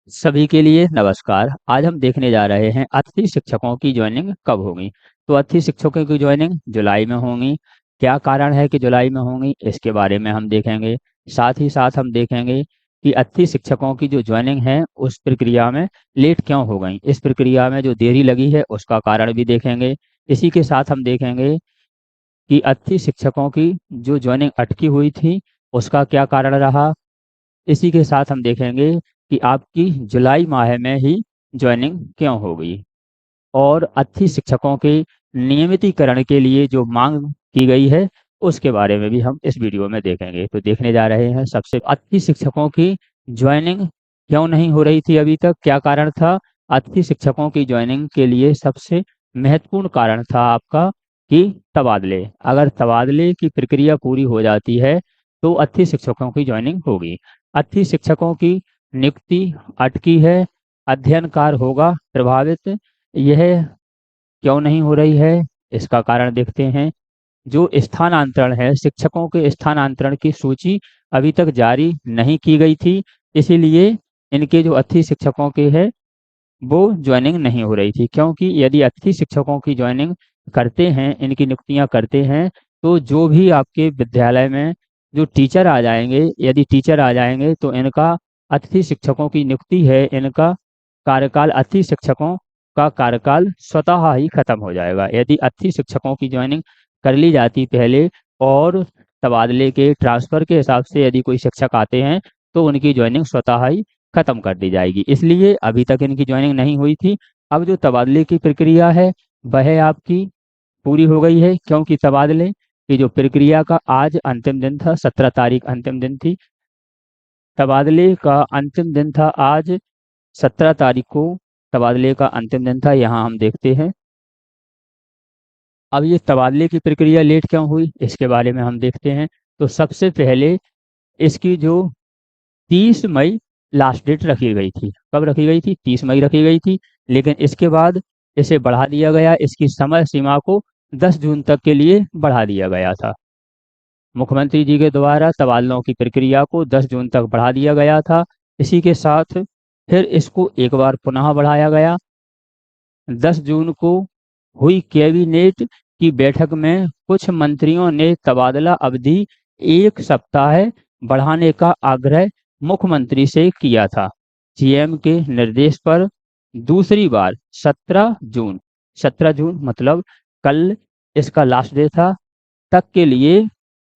सभी के लिए नमस्कार। आज हम देखने जा रहे हैं अतिथि शिक्षकों की ज्वाइनिंग कब होगी। तो अतिथि शिक्षकों की ज्वाइनिंग जुलाई में होगी। क्या कारण है कि जुलाई में होंगी, इसके बारे में हम देखेंगे। साथ ही साथ हम देखेंगे कि अतिथि शिक्षकों की जो ज्वाइनिंग है उस प्रक्रिया में लेट क्यों हो गई, इस प्रक्रिया में जो देरी लगी है उसका कारण भी देखेंगे। इसी के साथ हम देखेंगे कि अतिथि शिक्षकों की जो ज्वाइनिंग अटकी हुई थी उसका क्या कारण रहा। इसी के साथ हम देखेंगे कि आपकी जुलाई माह में ही ज्वाइनिंग क्यों हो गई, और अतिथि शिक्षकों के नियमितीकरण के लिए जो मांग की गई है उसके बारे में भी हम इस वीडियो में देखेंगे। तो देखने जा रहे हैं सबसे अतिथि शिक्षकों की ज्वाइनिंग क्यों नहीं हो रही थी अभी तक, क्या कारण था। अतिथि शिक्षकों की ज्वाइनिंग के लिए सबसे महत्वपूर्ण कारण था आपका कि तबादले। अगर तबादले की प्रक्रिया पूरी हो जाती है तो अतिथि शिक्षकों की ज्वाइनिंग होगी। अतिथि शिक्षकों की नियुक्ति अटकी है, अध्ययन कार्य होगा प्रभावित। यह क्यों नहीं हो रही है, इसका कारण देखते हैं। जो स्थानांतरण है, शिक्षकों के स्थानांतरण की सूची अभी तक जारी नहीं की गई थी, इसीलिए इनके जो अतिथि शिक्षकों के है वो ज्वाइनिंग नहीं हो रही थी। क्योंकि यदि अतिथि शिक्षकों की ज्वाइनिंग करते हैं, इनकी नियुक्तियां करते हैं, तो जो भी आपके विद्यालय में जो टीचर आ जाएंगे, यदि टीचर आ जाएंगे तो इनका अतिथि शिक्षकों की नियुक्ति है, इनका कार्यकाल, अतिथि शिक्षकों का कार्यकाल स्वतः ही खत्म हो जाएगा। यदि अतिथि शिक्षकों की ज्वाइनिंग कर ली जाती पहले, और तबादले के ट्रांसफर के हिसाब से यदि कोई शिक्षक आते हैं तो उनकी ज्वाइनिंग स्वतः ही खत्म कर दी जाएगी। इसलिए अभी तक इनकी ज्वाइनिंग नहीं हुई थी। अब जो तबादले की प्रक्रिया है वह आपकी पूरी हो गई है, क्योंकि तबादले की जो प्रक्रिया का आज अंतिम दिन था, 17 तारीख अंतिम दिन थी। तबादले का अंतिम दिन था आज, 17 तारीख को तबादले का अंतिम दिन था। यहाँ हम देखते हैं। अब ये तबादले की प्रक्रिया लेट क्यों हुई इसके बारे में हम देखते हैं। तो सबसे पहले इसकी जो 30 मई लास्ट डेट रखी गई थी। कब रखी गई थी? 30 मई रखी गई थी। लेकिन इसके बाद इसे बढ़ा दिया गया, इसकी समय सीमा को 10 जून तक के लिए बढ़ा दिया गया था। मुख्यमंत्री जी के द्वारा तबादलों की प्रक्रिया को 10 जून तक बढ़ा दिया गया था। इसी के साथ फिर इसको एक बार पुनः बढ़ाया गया। 10 जून को हुई कैबिनेट की बैठक में कुछ मंत्रियों ने तबादला अवधि 1 सप्ताह बढ़ाने का आग्रह मुख्यमंत्री से किया था। सीएम के निर्देश पर दूसरी बार 17 जून मतलब कल इसका लास्ट डे था, तक के लिए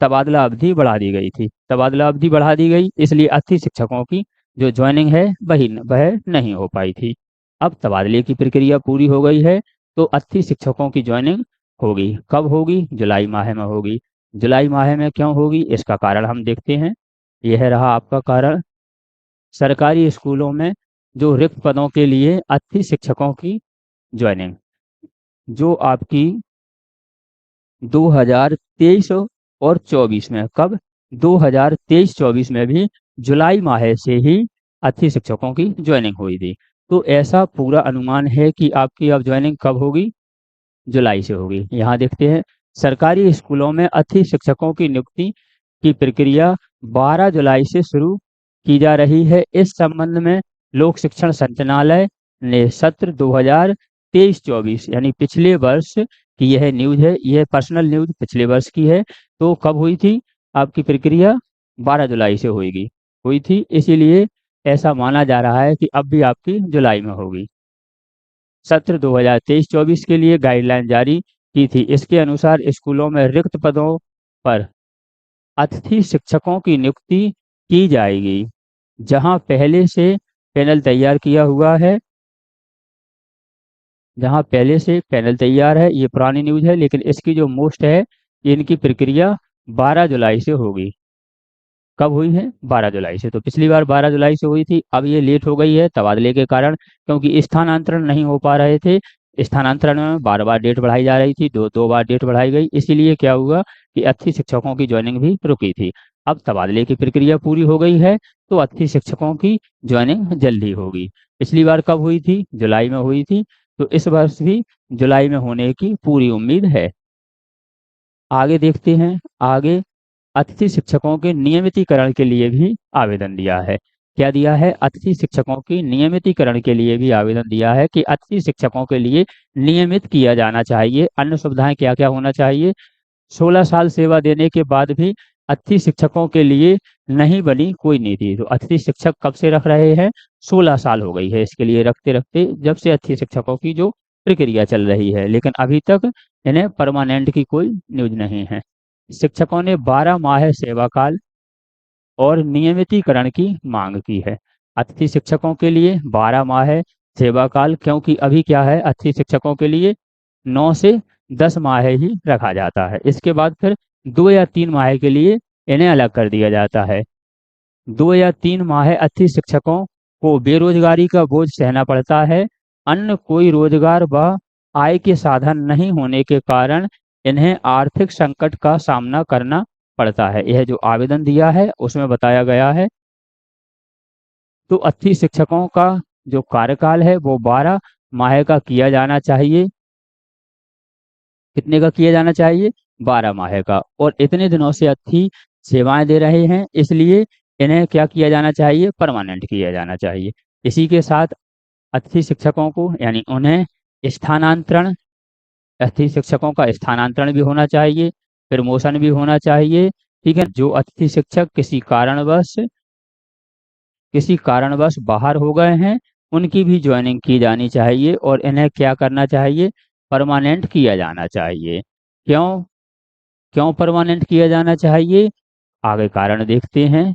तबादला अवधि बढ़ा दी गई थी। तबादला अवधि बढ़ा दी गई, इसलिए अतिथि शिक्षकों की जो ज्वाइनिंग है वह नहीं हो पाई थी। अब तबादले की प्रक्रिया पूरी हो गई है तो अतिथि शिक्षकों की ज्वाइनिंग होगी। कब होगी? जुलाई माह में होगी। जुलाई माह में क्यों होगी इसका कारण हम देखते हैं। यह रहा आपका कारण। सरकारी स्कूलों में जो रिक्त पदों के लिए अतिथि शिक्षकों की ज्वाइनिंग, जो आपकी 2023 और 24 में, कब? 2023-24 में भी जुलाई माह से ही अतिथि शिक्षकों की ज्वाइनिंग हुई थी। तो ऐसा पूरा अनुमान है कि आपकी अब ज्वाइनिंग कब होगी? जुलाई से होगी। यहाँ देखते हैं। सरकारी स्कूलों में अतिथि शिक्षकों की नियुक्ति की प्रक्रिया 12 जुलाई से शुरू की जा रही है। इस संबंध में लोक शिक्षण संचालनालय ने सत्र 2023-24 यानी पिछले वर्ष की यह न्यूज है, यह पर्सनल न्यूज पिछले वर्ष की है। तो कब हुई थी आपकी प्रक्रिया? 12 जुलाई से हुई थी। इसीलिए ऐसा माना जा रहा है कि अब भी आपकी जुलाई में होगी। सत्र 2023-24 के लिए गाइडलाइन जारी की थी। इसके अनुसार स्कूलों में रिक्त पदों पर अतिथि शिक्षकों की नियुक्ति की जाएगी। जहां पहले से पैनल तैयार किया हुआ है, जहां पहले से पैनल तैयार है, ये पुरानी न्यूज है, लेकिन इसकी जो मोस्ट है, इनकी प्रक्रिया 12 जुलाई से होगी। कब हुई है? 12 जुलाई से। तो पिछली बार 12 जुलाई से हुई थी, अब ये लेट हो गई है तबादले के कारण, क्योंकि स्थानांतरण नहीं हो पा रहे थे। स्थानांतरण में बार बार डेट बढ़ाई जा रही थी, दो दो बार डेट बढ़ाई गई। इसीलिए क्या हुआ कि अतिथि शिक्षकों की ज्वाइनिंग भी रुकी थी। अब तबादले की प्रक्रिया पूरी हो गई है तो अतिथि शिक्षकों की ज्वाइनिंग जल्दी होगी। पिछली बार कब हुई थी? जुलाई में हुई थी। तो इस वर्ष भी जुलाई में होने की पूरी उम्मीद है। आगे देखते हैं। आगे अतिथि शिक्षकों के नियमितीकरण के लिए भी आवेदन दिया है। क्या दिया है, अतिथि शिक्षकों की नियमितीकरण के लिए भी आवेदन दिया है कि अतिथि शिक्षकों के लिए नियमित किया जाना चाहिए। अन्य सुविधाएं क्या क्या होना चाहिए, 16 साल सेवा देने के बाद भी अतिथि शिक्षकों के लिए नहीं बनी कोई नीति। तो अतिथि शिक्षक कब से रख रहे हैं, 16 साल हो गई है इसके लिए रखते रखते, जब से अतिथि शिक्षकों की जो प्रक्रिया चल रही है, लेकिन अभी तक इन्हें परमानेंट की कोई न्यूज नहीं है। शिक्षकों ने 12 माह सेवा काल और नियमितीकरण की मांग की है। अतिथि शिक्षकों के लिए 12 माह है सेवा काल, क्योंकि अभी क्या है, अतिथि शिक्षकों के लिए 9 से 10 माह ही रखा जाता है। इसके बाद फिर 2 या 3 माह के लिए इन्हें अलग कर दिया जाता है। 2 या 3 माह अतिथि शिक्षकों को बेरोजगारी का बोझ सहना पड़ता है। अन्य कोई रोजगार व आय के साधन नहीं होने के कारण इन्हें आर्थिक संकट का सामना करना पड़ता है। यह जो आवेदन दिया है उसमें बताया गया है। तो अतिथि शिक्षकों का जो कार्यकाल है वो 12 माह का किया जाना चाहिए। कितने का किया जाना चाहिए, 12 माह का। और इतने दिनों से अतिथि सेवाएं दे रहे हैं, इसलिए इन्हें क्या किया जाना चाहिए, परमानेंट किया जाना चाहिए। इसी के साथ अतिथि शिक्षकों को यानी उन्हें स्थानांतरण, अतिथि शिक्षकों का स्थानांतरण भी होना चाहिए, प्रमोशन भी होना चाहिए। ठीक है, जो अतिथि शिक्षक किसी कारणवश बाहर हो गए हैं, उनकी भी ज्वाइनिंग की जानी चाहिए और इन्हें क्या करना चाहिए, परमानेंट किया जाना चाहिए। क्यों क्यों परमानेंट किया जाना चाहिए, आगे कारण देखते हैं।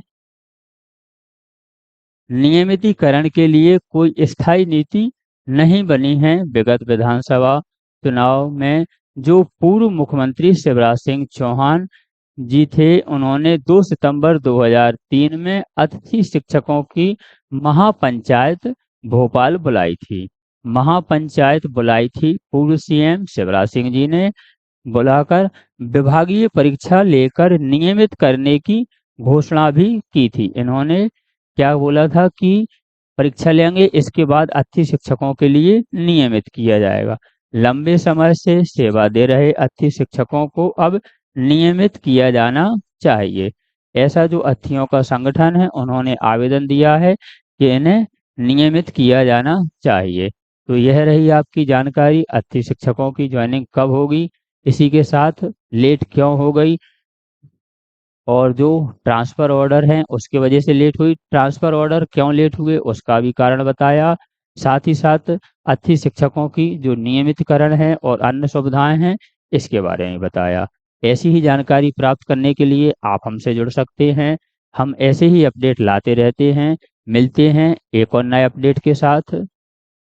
नियमितीकरण के लिए कोई स्थायी नीति नहीं बनी है। विगत विधानसभा चुनाव में जो पूर्व मुख्यमंत्री शिवराज सिंह चौहान जी थे, उन्होंने 2 सितंबर 2003 में अतिथि शिक्षकों की महापंचायत भोपाल बुलाई थी। महापंचायत बुलाई थी पूर्व सीएम शिवराज सिंह जी ने, बुलाकर विभागीय परीक्षा लेकर नियमित करने की घोषणा भी की थी। इन्होंने क्या बोला था कि परीक्षा लेंगे, इसके बाद अतिथि शिक्षकों के लिए नियमित किया जाएगा। लंबे समय से सेवा दे रहे अतिथि शिक्षकों को अब नियमित किया जाना चाहिए। ऐसा जो अतिथियों का संगठन है उन्होंने आवेदन दिया है कि इन्हें नियमित किया जाना चाहिए। तो यह रही आपकी जानकारी, अतिथि शिक्षकों की ज्वाइनिंग कब होगी, इसी के साथ लेट क्यों हो गई, और जो ट्रांसफर ऑर्डर हैं उसके वजह से लेट हुई, ट्रांसफर ऑर्डर क्यों लेट हुए उसका भी कारण बताया। साथ ही साथ अतिथि शिक्षकों की जो नियमितकरण है और अन्य सुविधाएं हैं इसके बारे में बताया। ऐसी ही जानकारी प्राप्त करने के लिए आप हमसे जुड़ सकते हैं। हम ऐसे ही अपडेट लाते रहते हैं। मिलते हैं एक और नए अपडेट के साथ।